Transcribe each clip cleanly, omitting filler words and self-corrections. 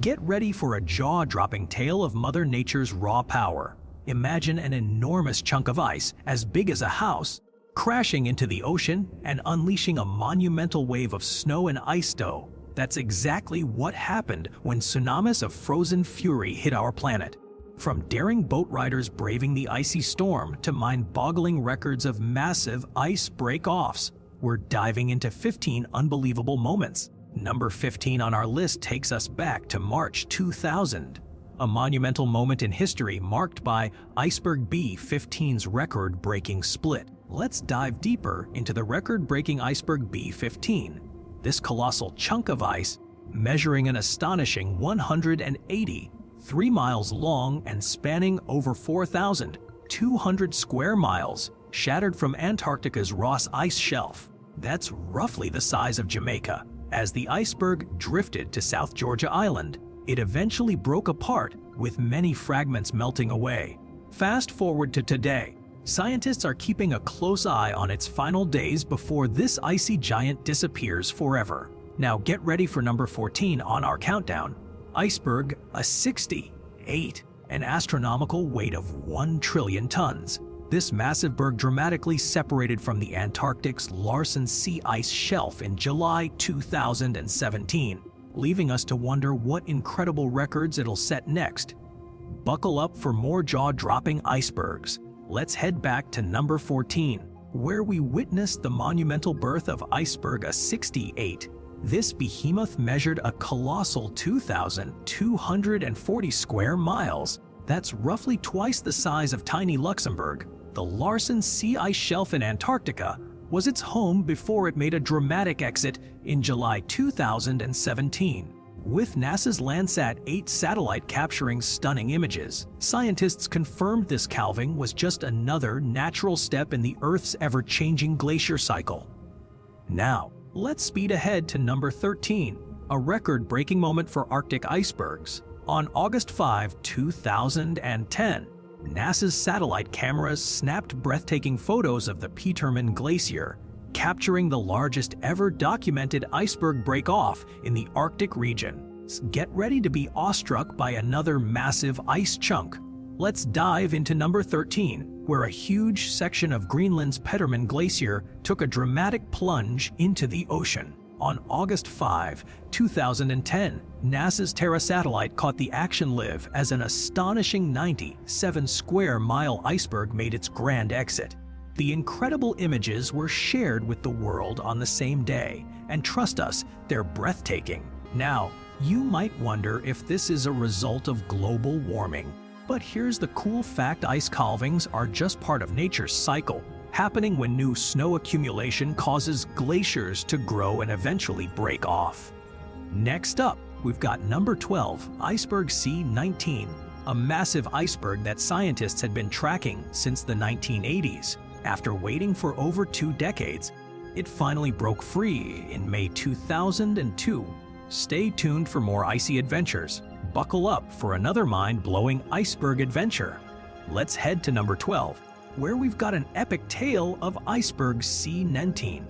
Get ready for a jaw-dropping tale of Mother Nature's raw power. Imagine an enormous chunk of ice, as big as a house, crashing into the ocean and unleashing a monumental wave of snow and ice stow. That's exactly what happened when tsunamis of frozen fury hit our planet. From daring boat riders braving the icy storm to mind-boggling records of massive ice break-offs, we're diving into 15 unbelievable moments. Number 15 on our list takes us back to March 2000, a monumental moment in history marked by Iceberg B15's record-breaking split. Let's dive deeper into the record-breaking Iceberg B15. This colossal chunk of ice, measuring an astonishing 183 miles long and spanning over 4,200 square miles, shattered from Antarctica's Ross Ice Shelf. That's roughly the size of Jamaica. As the iceberg drifted to South Georgia Island, it eventually broke apart, with many fragments melting away. Fast forward to today. Scientists are keeping a close eye on its final days before this icy giant disappears forever. Now get ready for number 14 on our countdown. Iceberg A68, an astronomical weight of 1 trillion tons. This massive berg dramatically separated from the Antarctic's Larsen C ice shelf in July 2017, leaving us to wonder what incredible records it'll set next. Buckle up for more jaw-dropping icebergs. Let's head back to number 14, where we witnessed the monumental birth of Iceberg A68. This behemoth measured a colossal 2,240 square miles. That's roughly twice the size of tiny Luxembourg. The Larsen C ice shelf in Antarctica was its home before it made a dramatic exit in July 2017. With NASA's Landsat 8 satellite capturing stunning images, scientists confirmed this calving was just another natural step in the Earth's ever-changing glacier cycle. Now, let's speed ahead to number 13, a record-breaking moment for Arctic icebergs. On August 5, 2010, NASA's satellite cameras snapped breathtaking photos of the Petermann Glacier, capturing the largest ever documented iceberg break-off in the Arctic region. Get ready to be awestruck by another massive ice chunk. Let's dive into number 13, where a huge section of Greenland's Petermann Glacier took a dramatic plunge into the ocean. On August 5, 2010, NASA's Terra satellite caught the action live as an astonishing 97-square-mile iceberg made its grand exit. The incredible images were shared with the world on the same day, and trust us, they're breathtaking. Now, you might wonder if this is a result of global warming. But here's the cool fact: ice calvings are just part of nature's cycle, happening when new snow accumulation causes glaciers to grow and eventually break off. Next up, we've got number 12, Iceberg C19, a massive iceberg that scientists had been tracking since the 1980s. After waiting for over 2 decades, it finally broke free in May 2002. Stay tuned for more icy adventures. Buckle up for another mind-blowing iceberg adventure. Let's head to number 12, where we've got an epic tale of Iceberg C19.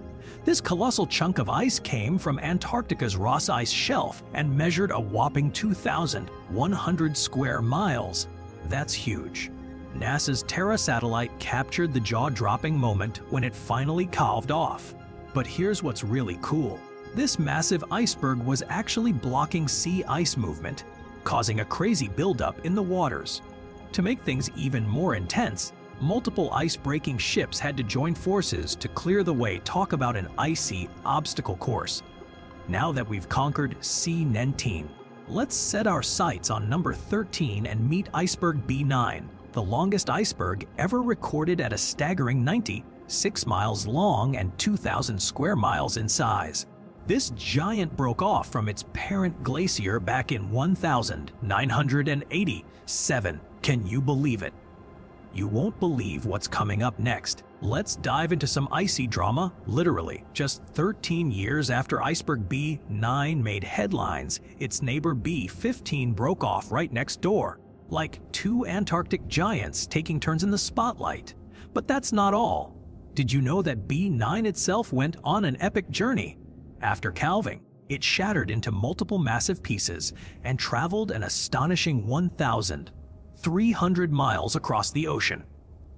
This colossal chunk of ice came from Antarctica's Ross Ice Shelf and measured a whopping 2,100 square miles. That's huge. NASA's Terra satellite captured the jaw-dropping moment when it finally calved off. But here's what's really cool. This massive iceberg was actually blocking sea ice movement, causing a crazy buildup in the waters. To make things even more intense, multiple ice-breaking ships had to join forces to clear the way. Talk about an icy obstacle course. Now that we've conquered C19, let's set our sights on number 13 and meet Iceberg B9, the longest iceberg ever recorded at a staggering 96 miles long and 2,000 square miles in size. This giant broke off from its parent glacier back in 1987. Can you believe it? You won't believe what's coming up next. Let's dive into some icy drama. Literally, just 13 years after Iceberg B9 made headlines, its neighbor B15 broke off right next door. Like 2 Antarctic giants taking turns in the spotlight. But that's not all. Did you know that B9 itself went on an epic journey? After calving, It shattered into multiple massive pieces and traveled an astonishing 1,300 miles across the ocean.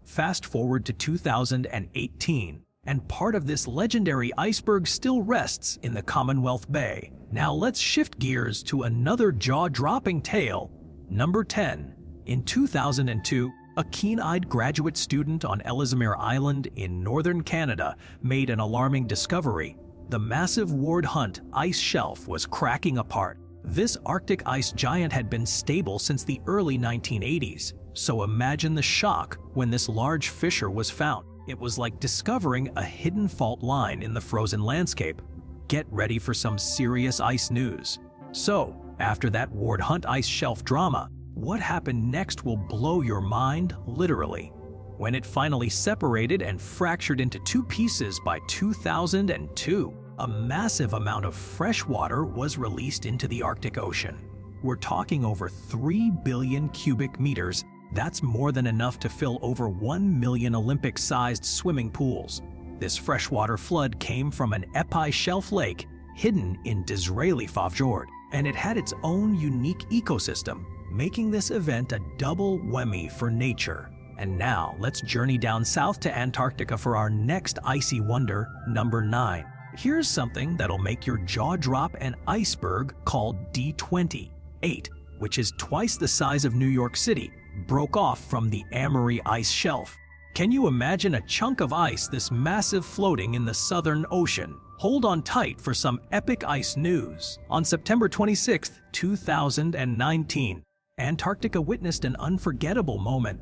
Fast forward to 2018, and part of this legendary iceberg still rests in the Commonwealth Bay. Now let's shift gears to another jaw-dropping tale. Number 10. In 2002, a keen-eyed graduate student on Ellesmere Island in northern Canada made an alarming discovery. The massive Ward Hunt ice shelf was cracking apart. This Arctic ice giant had been stable since the early 1980s, so imagine the shock when this large fissure was found. It was like discovering a hidden fault line in the frozen landscape. Get ready for some serious ice news. So, after that Ward Hunt ice shelf drama, what happened next will blow your mind, literally. When it finally separated and fractured into two pieces by 2002, a massive amount of fresh water was released into the Arctic Ocean. We're talking over 3 billion cubic meters. That's more than enough to fill over 1 million Olympic-sized swimming pools. This freshwater flood came from an Epai shelf lake hidden in Disraeli Fjord, and it had its own unique ecosystem, making this event a double whammy for nature. And now, let's journey down south to Antarctica for our next icy wonder, number 9. Here's something that'll make your jaw drop: an iceberg called D28, which is twice the size of New York City, broke off from the Amory ice shelf. Can you imagine a chunk of ice this massive floating in the Southern Ocean? Hold on tight for some epic ice news. On September 26, 2019, Antarctica witnessed an unforgettable moment.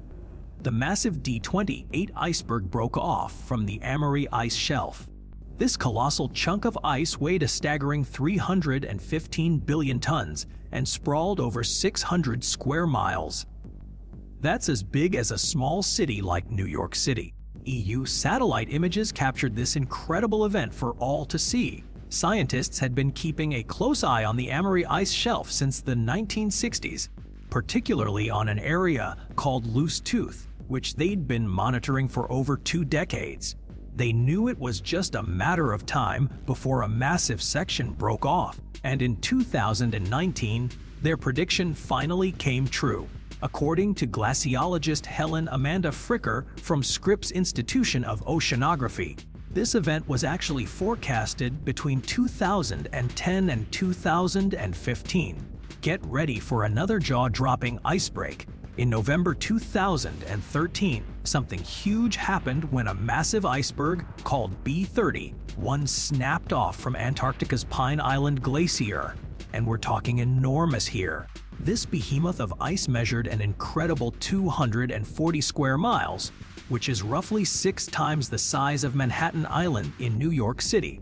The massive D28 iceberg broke off from the Amory ice shelf. This colossal chunk of ice weighed a staggering 315 billion tons and sprawled over 600 square miles. That's as big as a small city like New York City. EU satellite images captured this incredible event for all to see. Scientists had been keeping a close eye on the Amory ice shelf since the 1960s, particularly on an area called Loose Tooth, which they'd been monitoring for over 2 decades. They knew it was just a matter of time before a massive section broke off, and in 2019, their prediction finally came true. According to glaciologist Helen Amanda Fricker from Scripps Institution of Oceanography, this event was actually forecasted between 2010 and 2015. Get ready for another jaw-dropping ice break. In November 2013, something huge happened when a massive iceberg called B31 snapped off from Antarctica's Pine Island Glacier. And we're talking enormous here. This behemoth of ice measured an incredible 240 square miles, which is roughly 6 times the size of Manhattan Island in New York City.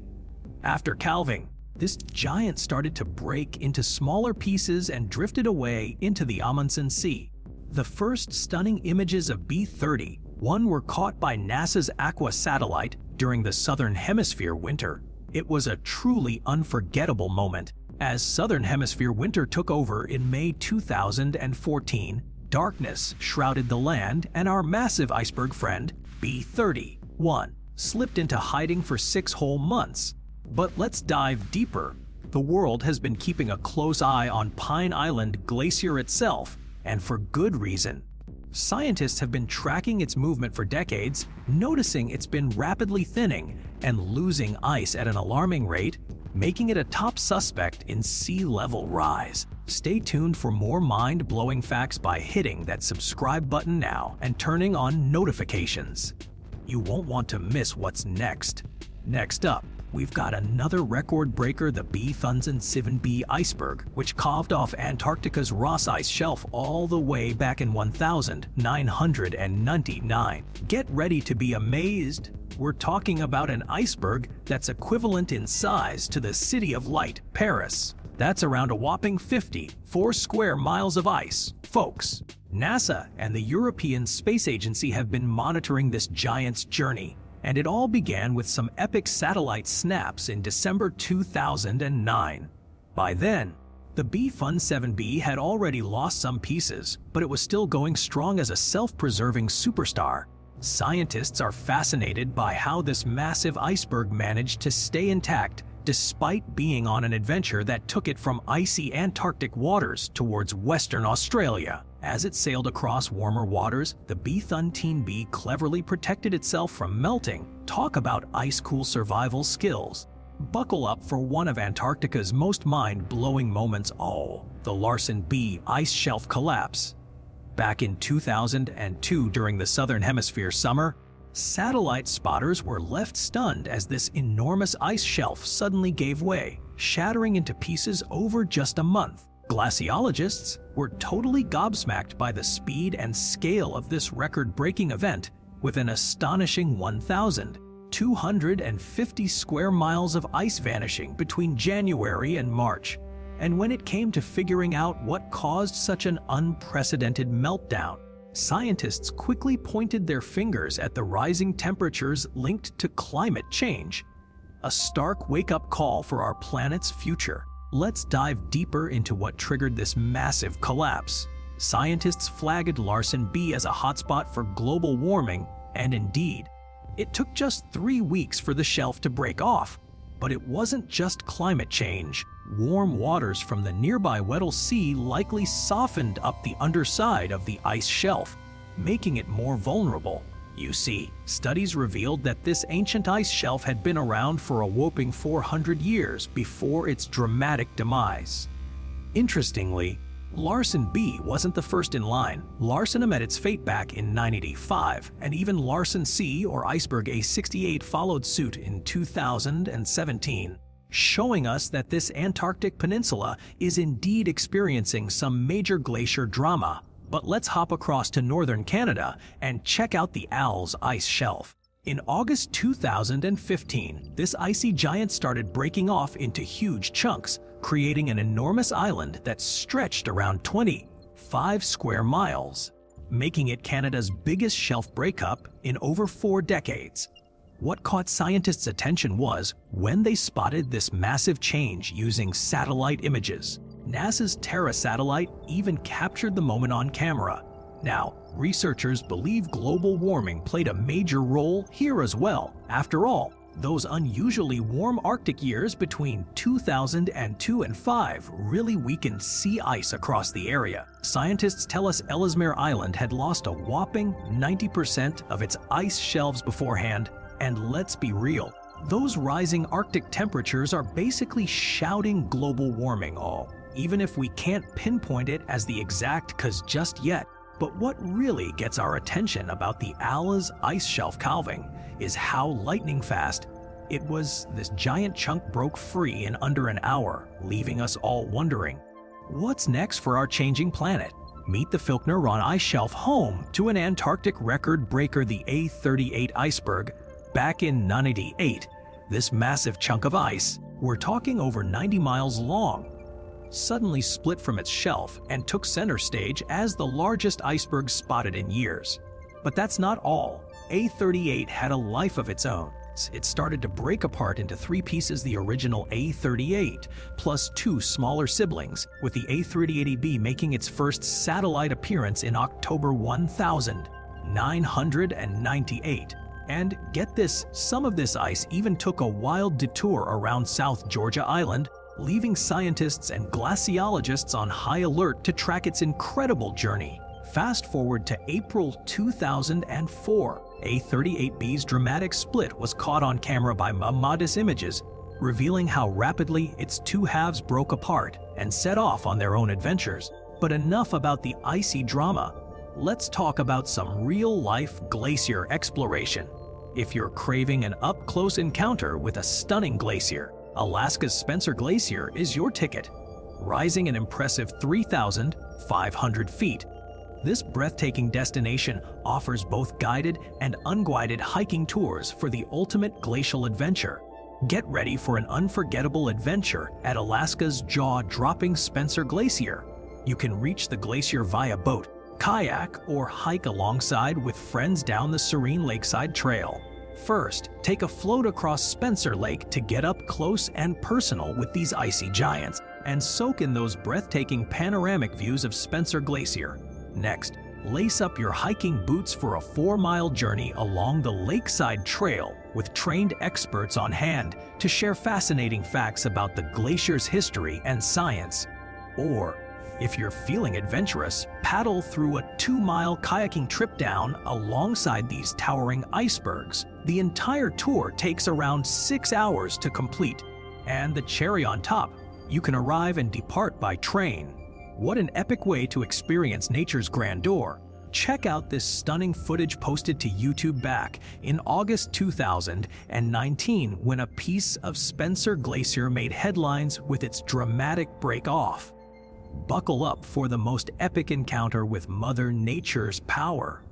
After calving, this giant started to break into smaller pieces and drifted away into the Amundsen Sea. The first stunning images of B31 were caught by NASA's Aqua satellite during the Southern Hemisphere winter. It was a truly unforgettable moment. As Southern Hemisphere winter took over in May 2014, darkness shrouded the land and our massive iceberg friend, B31, slipped into hiding for 6 whole months. But let's dive deeper. The world has been keeping a close eye on Pine Island Glacier itself, and for good reason. Scientists have been tracking its movement for decades, noticing it's been rapidly thinning and losing ice at an alarming rate, making it a top suspect in sea level rise. Stay tuned for more mind-blowing facts by hitting that subscribe button now and turning on notifications. You won't want to miss what's next. Next up, we've got another record breaker, the C19 B iceberg, which calved off Antarctica's Ross ice shelf all the way back in 1999. Get ready to be amazed. We're talking about an iceberg that's equivalent in size to the City of Light, Paris. That's around a whopping 54 square miles of ice, folks. NASA and the European Space Agency have been monitoring this giant's journey, and it all began with some epic satellite snaps in December 2009. By then, the C19 had already lost some pieces, but it was still going strong as a self-preserving superstar. Scientists are fascinated by how this massive iceberg managed to stay intact despite being on an adventure that took it from icy Antarctic waters towards Western Australia. As it sailed across warmer waters, the C19 B cleverly protected itself from melting. Talk about ice-cool survival skills. Buckle up for one of Antarctica's most mind-blowing moments. The Larsen B ice shelf collapse. Back in 2002, during the Southern Hemisphere summer, satellite spotters were left stunned as this enormous ice shelf suddenly gave way, shattering into pieces over just a month. Glaciologists were totally gobsmacked by the speed and scale of this record-breaking event, with an astonishing 1,250 square miles of ice vanishing between January and March. And when it came to figuring out what caused such an unprecedented meltdown, scientists quickly pointed their fingers at the rising temperatures linked to climate change. A stark wake-up call for our planet's future. Let's dive deeper into what triggered this massive collapse. Scientists flagged Larsen B as a hotspot for global warming, and indeed, it took just 3 weeks for the shelf to break off. But it wasn't just climate change. Warm waters from the nearby Weddell Sea likely softened up the underside of the ice shelf, making it more vulnerable. You see, studies revealed that this ancient ice shelf had been around for a whopping 400 years before its dramatic demise. Interestingly, Larsen B wasn't the first in line. Larsen met its fate back in 1985, and even Larsen C or Iceberg A68 followed suit in 2017, showing us that this Antarctic peninsula is indeed experiencing some major glacier drama. But let's hop across to northern Canada and check out the Ayles ice shelf. In August 2015, this icy giant started breaking off into huge chunks, creating an enormous island that stretched around 25 square miles, making it Canada's biggest shelf breakup in over 4 decades. What caught scientists' attention was when they spotted this massive change using satellite images. NASA's Terra satellite even captured the moment on camera. Now, researchers believe global warming played a major role here as well. After all, those unusually warm Arctic years between 2002 and 5 really weakened sea ice across the area. Scientists tell us Ellesmere Island had lost a whopping 90% of its ice shelves beforehand, and let's be real, those rising Arctic temperatures are basically shouting global warming even if we can't pinpoint it as the exact cause just yet. But what really gets our attention about the Ayles ice shelf calving is how lightning fast it was. This giant chunk broke free in under an hour, leaving us all wondering, what's next for our changing planet? Meet the Filchner-Ronne ice shelf, home to an Antarctic record breaker, the A38 iceberg. Back in 1998, this massive chunk of ice, we're talking over 90 miles long, suddenly split from its shelf and took center stage as the largest iceberg spotted in years. But that's not all. A38 had a life of its own. It started to break apart into 3 pieces: the original A38 plus 2 smaller siblings, with the A38B making its first satellite appearance in October 1998. And get this, some of this ice even took a wild detour around South Georgia Island, leaving scientists and glaciologists on high alert to track its incredible journey. Fast forward to April 2004, A38B's dramatic split was caught on camera by Modis Images, revealing how rapidly its 2 halves broke apart and set off on their own adventures. But enough about the icy drama. Let's talk about some real-life glacier exploration. If you're craving an up-close encounter with a stunning glacier, Alaska's Spencer Glacier is your ticket. Rising an impressive 3,500 feet, this breathtaking destination offers both guided and unguided hiking tours for the ultimate glacial adventure. Get ready for an unforgettable adventure at Alaska's jaw-dropping Spencer Glacier. You can reach the glacier via boat, kayak, or hike alongside with friends down the serene lakeside trail. First, take a float across Spencer Lake to get up close and personal with these icy giants and soak in those breathtaking panoramic views of Spencer Glacier. Next, lace up your hiking boots for a 4-mile journey along the lakeside trail, with trained experts on hand to share fascinating facts about the glacier's history and science. Or, if you're feeling adventurous, paddle through a 2-mile kayaking trip down alongside these towering icebergs. The entire tour takes around 6 hours to complete. And the cherry on top, you can arrive and depart by train. What an epic way to experience nature's grandeur. Check out this stunning footage posted to YouTube back in August 2019 when a piece of Spencer Glacier made headlines with its dramatic break-off. Buckle up for the most epic encounter with Mother Nature's power.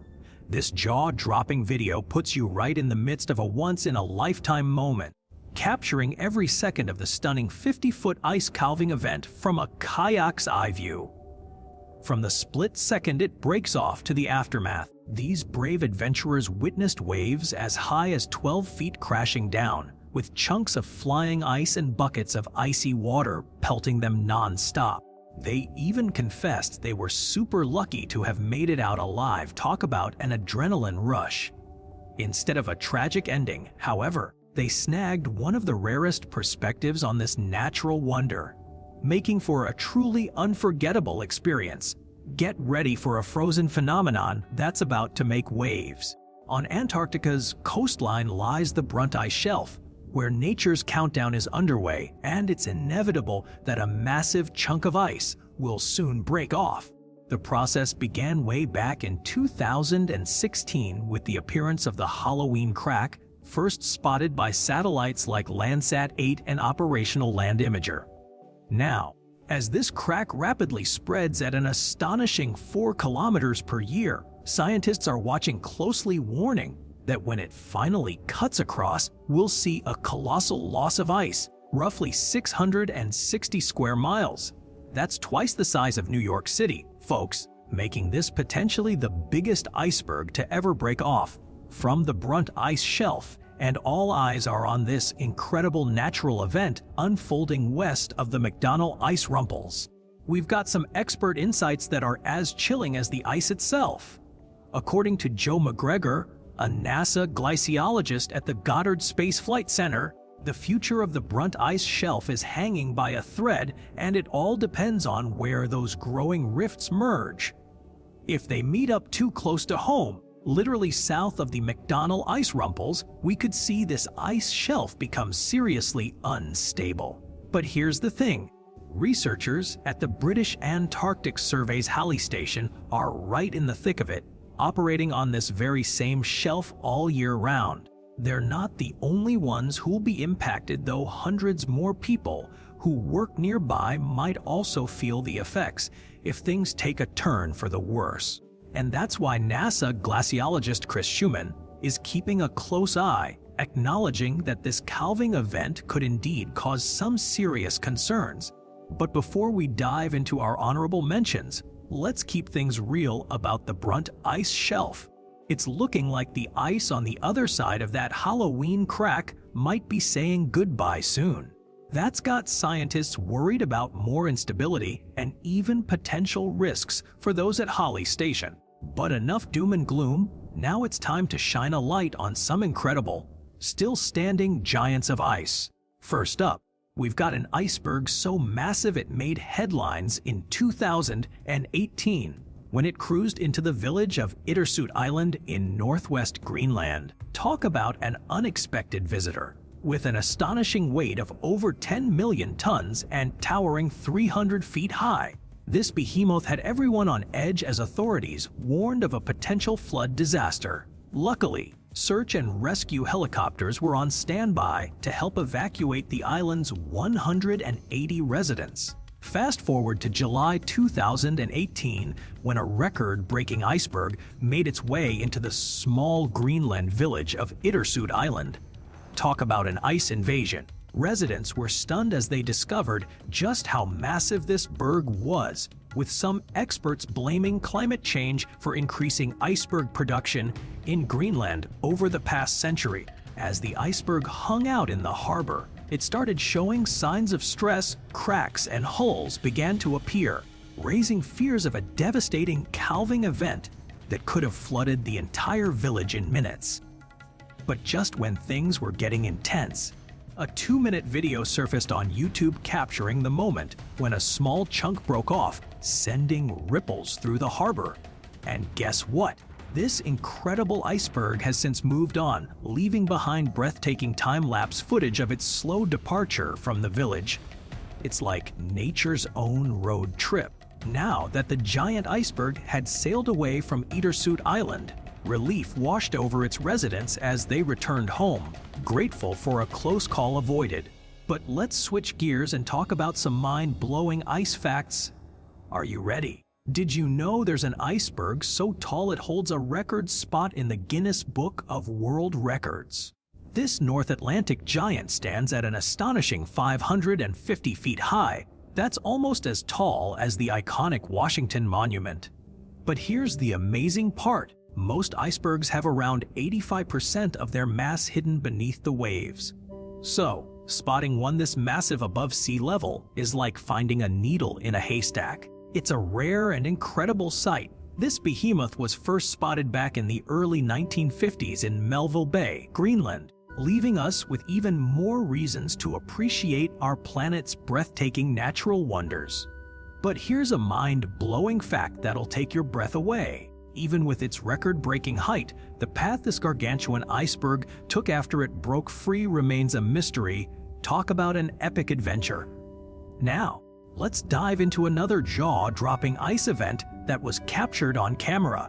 This jaw-dropping video puts you right in the midst of a once-in-a-lifetime moment, capturing every second of the stunning 50-foot ice calving event from a kayak's eye view. From the split second it breaks off to the aftermath, these brave adventurers witnessed waves as high as 12 feet crashing down, with chunks of flying ice and buckets of icy water pelting them non-stop. They even confessed they were super lucky to have made it out alive. Talk about an adrenaline rush. Instead of a tragic ending, however, they snagged one of the rarest perspectives on this natural wonder, making for a truly unforgettable experience. Get ready for a frozen phenomenon that's about to make waves. On Antarctica's coastline lies the Brunt ice shelf, where nature's countdown is underway, and it's inevitable that a massive chunk of ice will soon break off. The process began way back in 2016 with the appearance of the Halloween crack, first spotted by satellites like Landsat 8 and Operational Land Imager. Now, as this crack rapidly spreads at an astonishing 4 kilometers per year, scientists are watching closely, warning that when it finally cuts across, we'll see a colossal loss of ice, roughly 660 square miles. That's twice the size of New York City, folks, making this potentially the biggest iceberg to ever break off from the Brunt ice shelf. And all eyes are on this incredible natural event unfolding west of the McDonnell ice rumples. We've got some expert insights that are as chilling as the ice itself. According to Joe McGregor, a NASA glaciologist at the Goddard Space Flight Center, the future of the Brunt ice shelf is hanging by a thread, and it all depends on where those growing rifts merge. If they meet up too close to home, literally south of the McDonnell ice rumples, we could see this ice shelf become seriously unstable. But here's the thing. Researchers at the British Antarctic Survey's Halley Station are right in the thick of it, operating on this very same shelf all year round. They're not the only ones who'll be impacted, though hundreds more people who work nearby might also feel the effects if things take a turn for the worse. And that's why NASA glaciologist Chris Schumann is keeping a close eye, acknowledging that this calving event could indeed cause some serious concerns. But before we dive into our honorable mentions, let's keep things real about the Brunt ice shelf. It's looking like the ice on the other side of that Halloween crack might be saying goodbye soon. That's got scientists worried about more instability and even potential risks for those at Halley Station. But enough doom and gloom, now it's time to shine a light on some incredible, still standing giants of ice. First up, we've got an iceberg so massive it made headlines in 2018 when it cruised into the village of Itsuit Island in northwest Greenland. Talk about an unexpected visitor. With an astonishing weight of over 10 million tons and towering 300 feet high, this behemoth had everyone on edge as authorities warned of a potential flood disaster. Luckily, search and rescue helicopters were on standby to help evacuate the island's 180 residents. Fast forward to July 2018, when a record-breaking iceberg made its way into the small Greenland village of Itsuit Island. Talk about an ice invasion. Residents were stunned as they discovered just how massive this berg was, with some experts blaming climate change for increasing iceberg production in Greenland over the past century. As the iceberg hung out in the harbor, it started showing signs of stress, cracks and holes began to appear, raising fears of a devastating calving event that could have flooded the entire village in minutes. But just when things were getting intense, a 2-minute video surfaced on YouTube capturing the moment when a small chunk broke off, sending ripples through the harbor. And guess what? This incredible iceberg has since moved on, leaving behind breathtaking time-lapse footage of its slow departure from the village. It's like nature's own road trip. Now that the giant iceberg had sailed away from Itsuit Island, relief washed over its residents as they returned home, grateful for a close call avoided. But let's switch gears and talk about some mind-blowing ice facts. Are you ready? Did you know there's an iceberg so tall it holds a record spot in the Guinness Book of World Records? This North Atlantic giant stands at an astonishing 550 feet high. That's almost as tall as the iconic Washington Monument. But here's the amazing part. Most icebergs have around 85% of their mass hidden beneath the waves. So, spotting one this massive above sea level is like finding a needle in a haystack. It's a rare and incredible sight. This behemoth was first spotted back in the early 1950s in Melville Bay, Greenland, leaving us with even more reasons to appreciate our planet's breathtaking natural wonders. But here's a mind-blowing fact that'll take your breath away. Even with its record-breaking height, the path this gargantuan iceberg took after it broke free remains a mystery. Talk about an epic adventure. Now, let's dive into another jaw-dropping ice event that was captured on camera.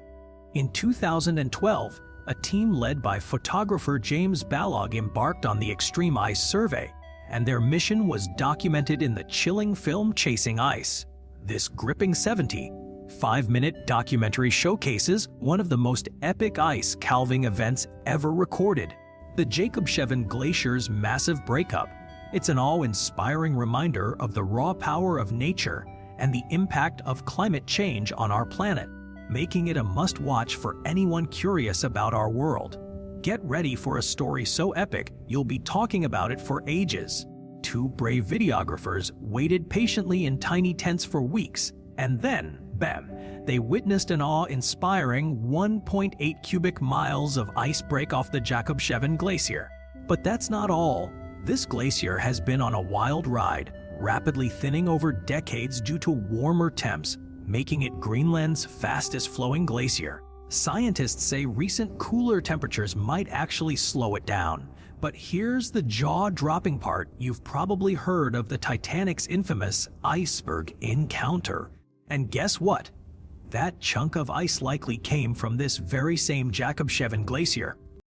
In 2012, a team led by photographer James Balog embarked on the Extreme Ice Survey, and their mission was documented in the chilling film Chasing Ice. This gripping 75-minute documentary showcases one of the most epic ice calving events ever recorded, the Jakobshavn Glacier's massive breakup. It's an awe-inspiring reminder of the raw power of nature and the impact of climate change on our planet, making it a must-watch for anyone curious about our world. Get ready for a story so epic you'll be talking about it for ages. Two brave videographers waited patiently in tiny tents for weeks, and then, bam, they witnessed an awe-inspiring 1.8 cubic miles of ice break off the Jakobshavn Glacier. But that's not all. This glacier has been on a wild ride, rapidly thinning over decades due to warmer temps, making it Greenland's fastest-flowing glacier. Scientists say recent cooler temperatures might actually slow it down. But here's the jaw-dropping part. You've probably heard of the Titanic's infamous iceberg encounter. And guess what? That chunk of ice likely came from this very same Jakobshavn Glacier.